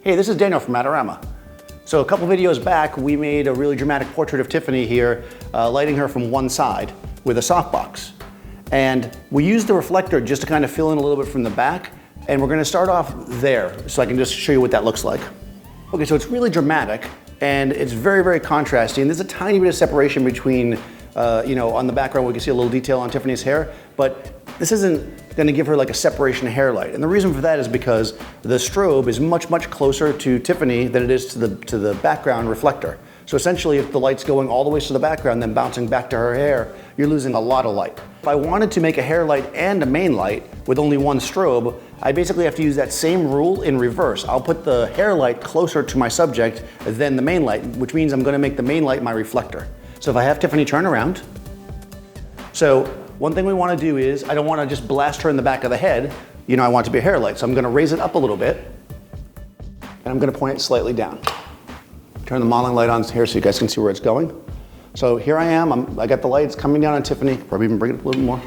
Hey, this is Daniel from Adorama. So a couple videos back, we made a really dramatic portrait of Tiffany here, lighting her from one side with a softbox. And we used the reflector just to kind of fill in a little bit from the back, and we're gonna start off there, so I can just show you what that looks like. Okay, so it's really dramatic, and it's very, very contrasty, and there's a tiny bit of separation between, on the background we can see a little detail on Tiffany's hair, but this isn't gonna give her like a separation hair light. And the reason for that is because the strobe is much, much closer to Tiffany than it is to the background reflector. So essentially, if the light's going all the way to the background, then bouncing back to her hair, you're losing a lot of light. If I wanted to make a hair light and a main light with only one strobe, I basically have to use that same rule in reverse. I'll put the hair light closer to my subject than the main light, which means I'm gonna make the main light my reflector. So if I have Tiffany turn around, so one thing we wanna do is, I don't wanna just blast her in the back of the head, I want it to be a hair light. So I'm gonna raise it up a little bit, and I'm gonna point it slightly down. Turn the modeling light on here so you guys can see where it's going. So here I am, I got the lights coming down on Tiffany, probably even bring it up a little more,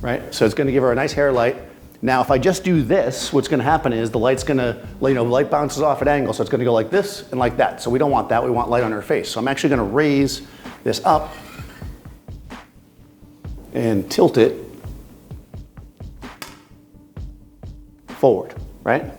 right? So it's gonna give her a nice hair light. Now, if I just do this, what's gonna happen is the light's gonna, light bounces off at angles, so it's gonna go like this and like that. So we don't want that, we want light on her face. So I'm actually gonna raise this up and tilt it forward, right?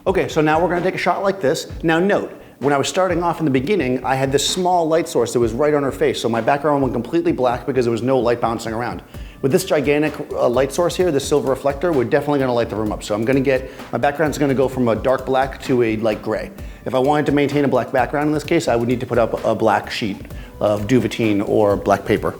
Okay, so now we're gonna take a shot like this. Now note, when I was starting off in the beginning, I had this small light source that was right on her face, so my background went completely black because there was no light bouncing around. With this gigantic light source here, this silver reflector, we're definitely gonna light the room up. So I'm gonna my background's gonna go from a dark black to a light gray. If I wanted to maintain a black background in this case, I would need to put up a black sheet of duvetine or black paper.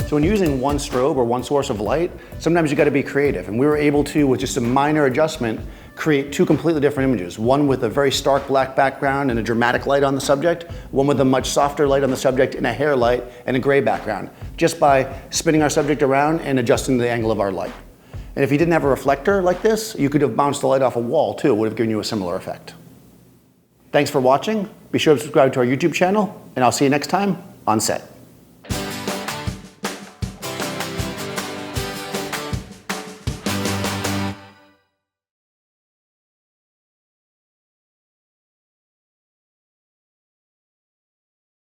So when using one strobe or one source of light, sometimes you gotta be creative. And we were able to, with just a minor adjustment, create two completely different images. One with a very stark black background and a dramatic light on the subject, one with a much softer light on the subject and a hair light and a gray background, just by spinning our subject around and adjusting the angle of our light. And if you didn't have a reflector like this, you could have bounced the light off a wall too. It would have given you a similar effect. Thanks for watching. Be sure to subscribe to our YouTube channel, and I'll see you next time on set.